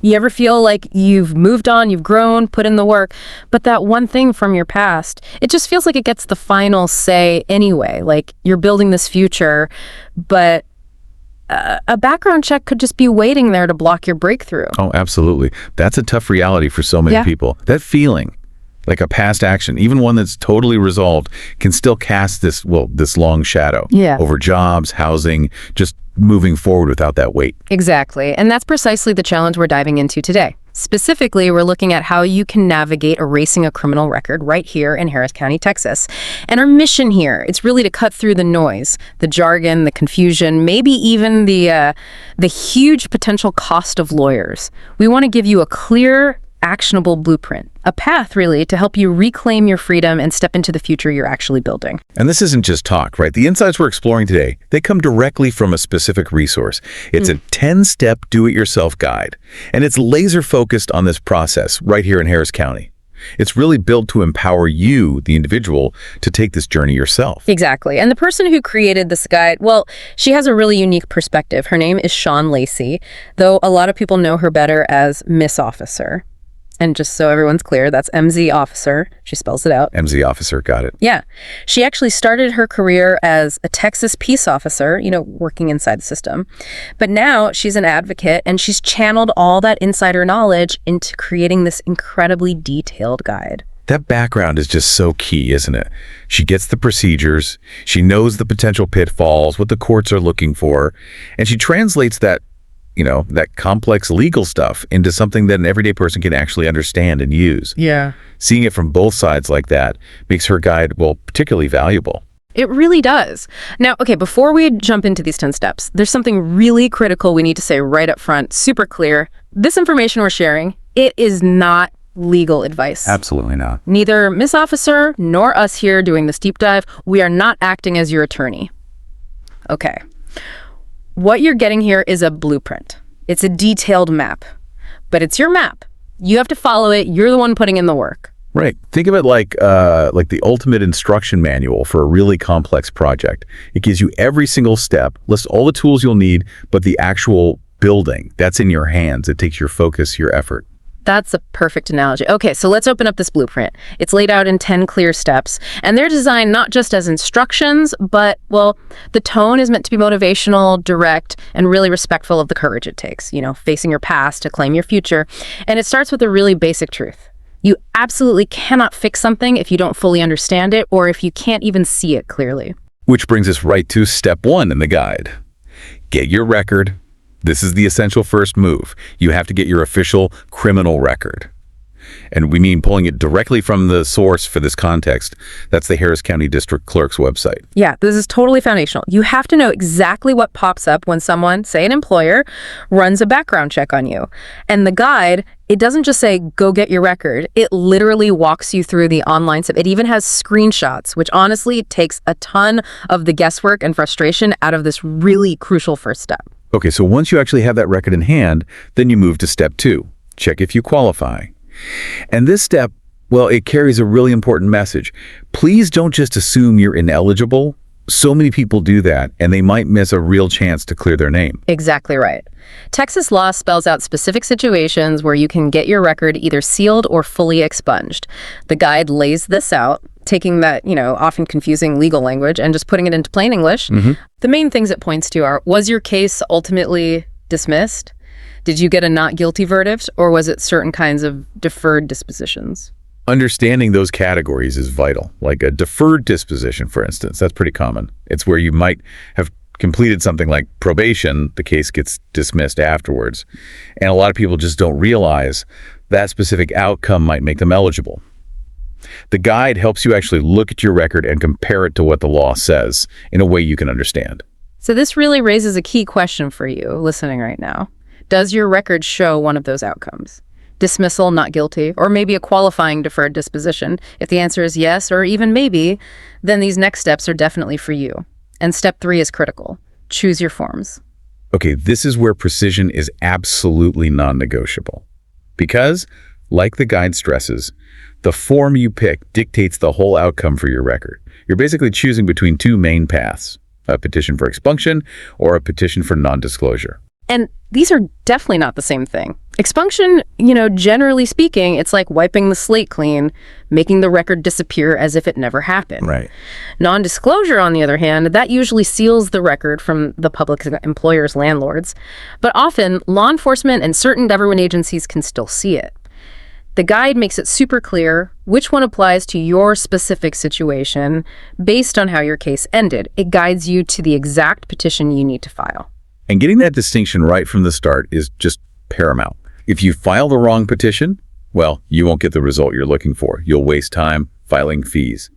You ever feel like you've moved on, you've grown, put in the work, but that one thing from your past, it just feels like it gets the final say anyway, like you're building this future, but a background check could just be waiting there to block your breakthrough. Oh, absolutely. That's a tough reality for so many people. That feeling, like a past action, even one that's totally resolved, can still cast this long shadow over jobs, housing, just moving forward without that weight. Exactly. And that's precisely the challenge we're diving into today. Specifically, we're looking at how you can navigate erasing a criminal record right here in Harris County, Texas. And our mission here, it's really to cut through the noise, the jargon, the confusion, maybe even the huge potential cost of lawyers. We want to give you a clear, actionable blueprint, a path really to help you reclaim your freedom and step into the future you're actually building. And this isn't just talk, right? The insights we're exploring today, they come directly from a specific resource. It's a 10-step do-it-yourself guide, and it's laser focused on this process right here in Harris County. It's really built to empower you, the individual, to take this journey yourself. Exactly. And the person who created this guide, well, she has a really unique perspective. Her name is Shawn Lacey, though a lot of people know her better as Miss Officer. And just so everyone's clear, that's MZ Officer. She spells it out. MZ Officer, got it. Yeah. She actually started her career as a Texas peace officer, working inside the system. But now she's an advocate, and she's channeled all that insider knowledge into creating this incredibly detailed guide. That background is just so key, isn't it? She gets the procedures, she knows the potential pitfalls, what the courts are looking for, and she translates that complex legal stuff into something that an everyday person can actually understand and use. Yeah. Seeing it from both sides like that makes her guide, particularly valuable. It really does. Now, okay, before we jump into these 10 steps, there's something really critical we need to say right up front, super clear. This information we're sharing, it is not legal advice. Absolutely not. Neither Miss Officer nor us here doing this deep dive, we are not acting as your attorney. Okay. What you're getting here is a blueprint. It's a detailed map, but it's your map. You have to follow it. You're the one putting in the work. Right. Think of it like the ultimate instruction manual for a really complex project. It gives you every single step, lists all the tools you'll need, but the actual building, that's in your hands. It takes your focus, your effort. That's a perfect analogy. Okay, so let's open up this blueprint. It's laid out in 10 clear steps, and they're designed not just as instructions, but, the tone is meant to be motivational, direct, and really respectful of the courage it takes, facing your past to claim your future. And it starts with a really basic truth. You absolutely cannot fix something if you don't fully understand it, or if you can't even see it clearly. Which brings us right to step 1 in the guide. Get your record. This is the essential first move. You have to get your official criminal record. And we mean pulling it directly from the source for this context. That's the Harris County District Clerk's website. Yeah, this is totally foundational. You have to know exactly what pops up when someone, say an employer, runs a background check on you. And the guide, it doesn't just say, go get your record. It literally walks you through the online step. It even has screenshots, which honestly takes a ton of the guesswork and frustration out of this really crucial first step. Okay, so once you actually have that record in hand, then you move to step 2. Check if you qualify. And this step, it carries a really important message. Please don't just assume you're ineligible. So many people do that, and they might miss a real chance to clear their name. Exactly right. Texas law spells out specific situations where you can get your record either sealed or fully expunged. The guide lays this out, taking that, often confusing legal language and just putting it into plain English. The main things it points to are, was your case ultimately dismissed? Did you get a not guilty verdict, or was it certain kinds of deferred dispositions? Understanding those categories is vital. Like a deferred disposition, for instance, that's pretty common. It's where you might have completed something like probation, the case gets dismissed afterwards. And a lot of people just don't realize that specific outcome might make them eligible. The guide helps you actually look at your record and compare it to what the law says in a way you can understand. So this really raises a key question for you listening right now. Does your record show one of those outcomes? Dismissal, not guilty, or maybe a qualifying deferred disposition? If the answer is yes, or even maybe, then these next steps are definitely for you. And step 3 is critical. Choose your forms. Okay, this is where precision is absolutely non-negotiable. Because, like the guide stresses, the form you pick dictates the whole outcome for your record. You're basically choosing between 2 main paths, a petition for expunction or a petition for non-disclosure. And these are definitely not the same thing. Expunction, generally speaking, it's like wiping the slate clean, making the record disappear as if it never happened. Right. Non-disclosure, on the other hand, that usually seals the record from the public employer's landlords. But often, law enforcement and certain government agencies can still see it. The guide makes it super clear which one applies to your specific situation based on how your case ended. It guides you to the exact petition you need to file. And getting that distinction right from the start is just paramount. If you file the wrong petition, well, you won't get the result you're looking for. You'll waste time filing fees.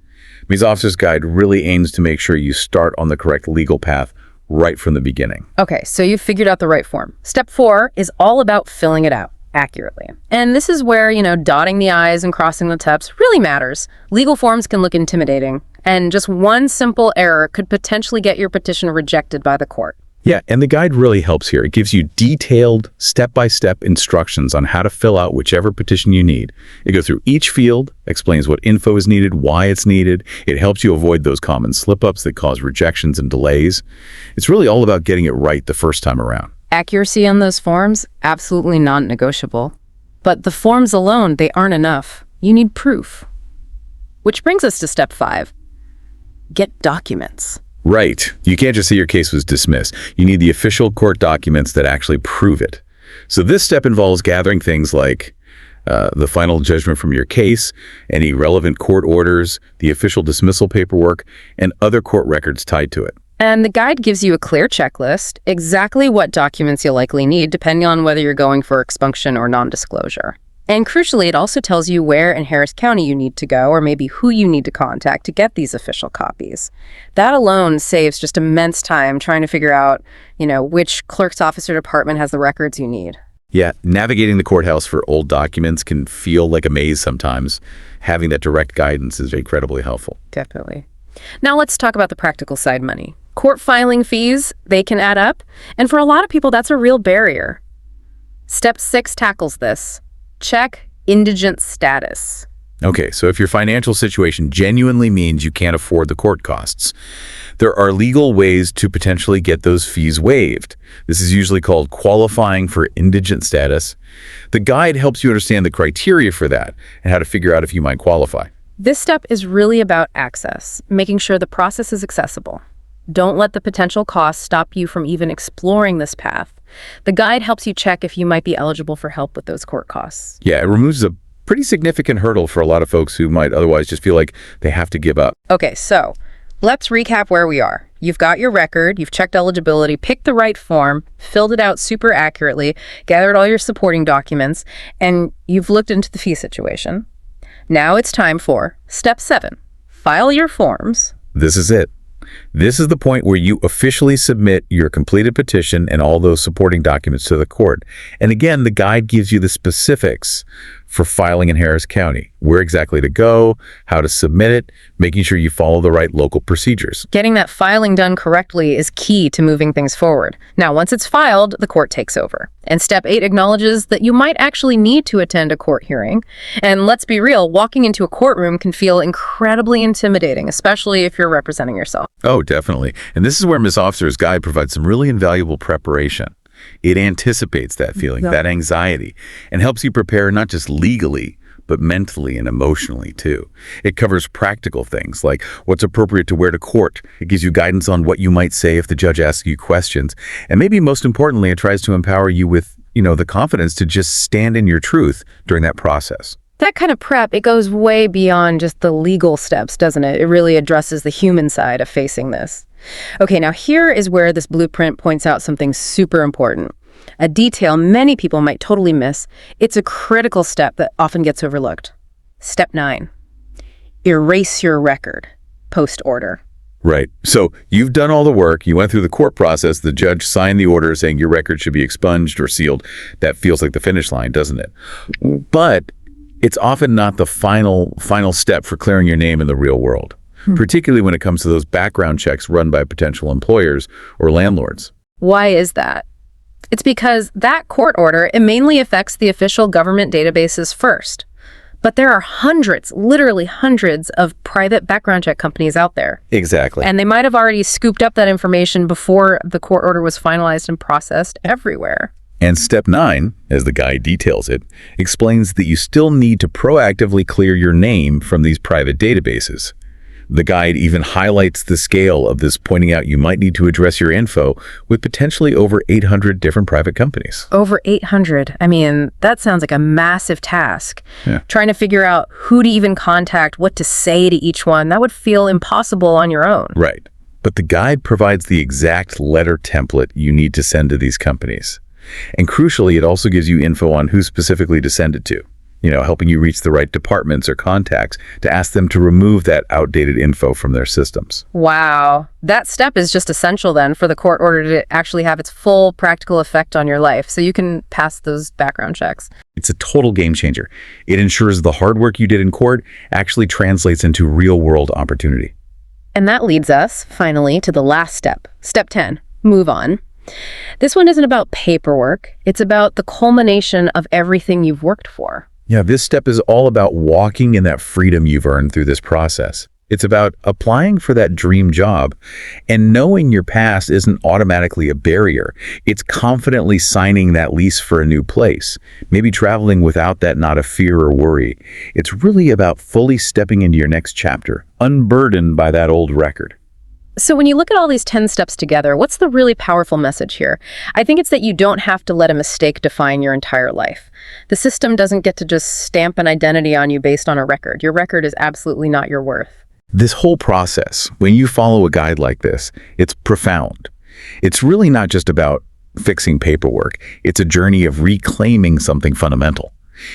Ms. Officer's Guide really aims to make sure you start on the correct legal path right from the beginning. Okay, so you've figured out the right form. Step 4 is all about filling it out accurately. And this is where, dotting the I's and crossing the T's really matters. Legal forms can look intimidating, and just one simple error could potentially get your petition rejected by the court. Yeah, and the guide really helps here. It gives you detailed, step-by-step instructions on how to fill out whichever petition you need. It goes through each field, explains what info is needed, why it's needed. It helps you avoid those common slip-ups that cause rejections and delays. It's really all about getting it right the first time around. Accuracy on those forms, absolutely non-negotiable. But the forms alone, they aren't enough. You need proof. Which brings us to step 5. Get documents. Right. You can't just say your case was dismissed. You need the official court documents that actually prove it. So this step involves gathering things like the final judgment from your case, any relevant court orders, the official dismissal paperwork, and other court records tied to it. And the guide gives you a clear checklist, exactly what documents you'll likely need, depending on whether you're going for expunction or non-disclosure. And crucially, it also tells you where in Harris County you need to go, or maybe who you need to contact to get these official copies. That alone saves just immense time trying to figure out, which clerk's office or department has the records you need. Yeah, navigating the courthouse for old documents can feel like a maze sometimes. Having that direct guidance is incredibly helpful. Definitely. Now let's talk about the practical side money. Court filing fees, they can add up, and for a lot of people, that's a real barrier. Step 6 tackles this. Check indigent status. Okay, so if your financial situation genuinely means you can't afford the court costs, there are legal ways to potentially get those fees waived. This is usually called qualifying for indigent status. The guide helps you understand the criteria for that and how to figure out if you might qualify. This step is really about access, making sure the process is accessible. Don't let the potential costs stop you from even exploring this path. The guide helps you check if you might be eligible for help with those court costs. Yeah, it removes a pretty significant hurdle for a lot of folks who might otherwise just feel like they have to give up. Okay, so let's recap where we are. You've got your record, you've checked eligibility, picked the right form, filled it out super accurately, gathered all your supporting documents, and you've looked into the fee situation. Now it's time for step 7. File your forms. This is it. This is the point where you officially submit your completed petition and all those supporting documents to the court. And again, the guide gives you the specifics for filing in Harris County, where exactly to go, how to submit it, making sure you follow the right local procedures. Getting that filing done correctly is key to moving things forward. Now, once it's filed, the court takes over. And step 8 acknowledges that you might actually need to attend a court hearing. And let's be real, walking into a courtroom can feel incredibly intimidating, especially if you're representing yourself. Oh, definitely. And this is where Ms. Officer's Guide provides some really invaluable preparation. It anticipates that feeling, that anxiety, and helps you prepare not just legally, but mentally and emotionally too. It covers practical things like what's appropriate to wear to court. It gives you guidance on what you might say if the judge asks you questions. And maybe most importantly, it tries to empower you with, the confidence to just stand in your truth during that process. That kind of prep, it goes way beyond just the legal steps, doesn't it? It really addresses the human side of facing this. Okay, now here is where this blueprint points out something super important. A detail many people might totally miss. It's a critical step that often gets overlooked. Step 9. Erase your record, post-order. Right. So you've done all the work. You went through the court process. The judge signed the order saying your record should be expunged or sealed. That feels like the finish line, doesn't it? But it's often not the final step for clearing your name in the real world, particularly when it comes to those background checks run by potential employers or landlords. Why is that? It's because that court order, it mainly affects the official government databases first. But there are hundreds, literally hundreds of private background check companies out there. Exactly. And they might have already scooped up that information before the court order was finalized and processed everywhere. And step 9, as the guide details it, explains that you still need to proactively clear your name from these private databases. The guide even highlights the scale of this, pointing out you might need to address your info with potentially over 800 different private companies. Over 800. I mean, that sounds like a massive task. Yeah. Trying to figure out who to even contact, what to say to each one, that would feel impossible on your own. Right. But the guide provides the exact letter template you need to send to these companies. And crucially, it also gives you info on who specifically to send it to. Helping you reach the right departments or contacts to ask them to remove that outdated info from their systems. Wow. That step is just essential then for the court order to actually have its full practical effect on your life, so you can pass those background checks. It's a total game changer. It ensures the hard work you did in court actually translates into real-world opportunity. And that leads us, finally, to the last step. Step 10, move on. This one isn't about paperwork. It's about the culmination of everything you've worked for. Yeah, this step is all about walking in that freedom you've earned through this process. It's about applying for that dream job and knowing your past isn't automatically a barrier. It's confidently signing that lease for a new place, maybe traveling without that knot of fear or worry. It's really about fully stepping into your next chapter, unburdened by that old record. So when you look at all these 10 steps together, what's the really powerful message here? I think it's that you don't have to let a mistake define your entire life. The system doesn't get to just stamp an identity on you based on a record. Your record is absolutely not your worth. This whole process, when you follow a guide like this, it's profound. It's really not just about fixing paperwork. It's a journey of reclaiming something fundamental.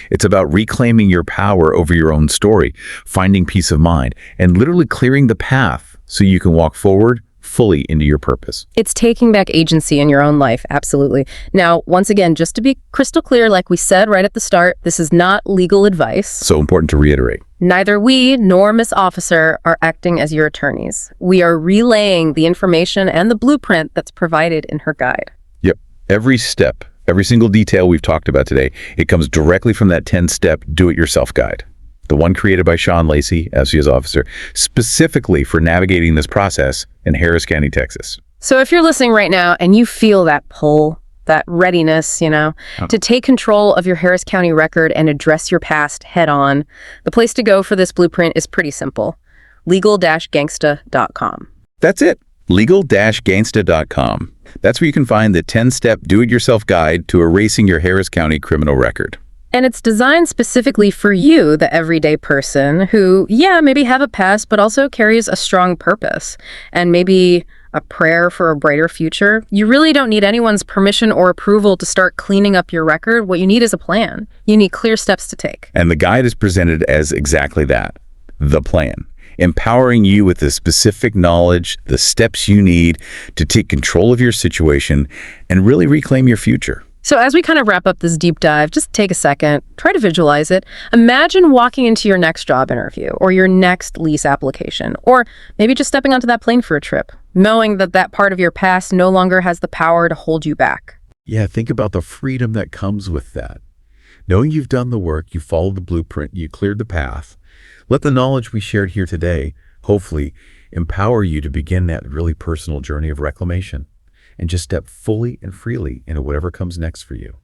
It's about reclaiming your power over your own story, finding peace of mind, and literally clearing the path so you can walk forward fully into your purpose. It's taking back agency in your own life, absolutely. Now, once again, just to be crystal clear, like we said right at the start, this is not legal advice. So important to reiterate. Neither we nor Miss Officer are acting as your attorneys. We are relaying the information and the blueprint that's provided in her guide. Yep. Every step, every single detail we've talked about today, it comes directly from that 10-step do-it-yourself guide. The one created by Sean Lacey, FCS officer, specifically for navigating this process in Harris County, Texas. So if you're listening right now and you feel that pull, that readiness, to take control of your Harris County record and address your past head on, the place to go for this blueprint is pretty simple. legal-gangsta.com. That's it. legal-gangsta.com. That's where you can find the 10-step do-it-yourself guide to erasing your Harris County criminal record. And it's designed specifically for you, the everyday person who, maybe have a past, but also carries a strong purpose and maybe a prayer for a brighter future. You really don't need anyone's permission or approval to start cleaning up your record. What you need is a plan. You need clear steps to take. And the guide is presented as exactly that, the plan, empowering you with the specific knowledge, the steps you need to take control of your situation and really reclaim your future. So as we kind of wrap up this deep dive, just take a second, try to visualize it. Imagine walking into your next job interview or your next lease application, or maybe just stepping onto that plane for a trip, knowing that that part of your past no longer has the power to hold you back. Yeah, think about the freedom that comes with that. Knowing you've done the work, you followed the blueprint, you cleared the path. Let the knowledge we shared here today, hopefully, empower you to begin that really personal journey of reclamation and just step fully and freely into whatever comes next for you.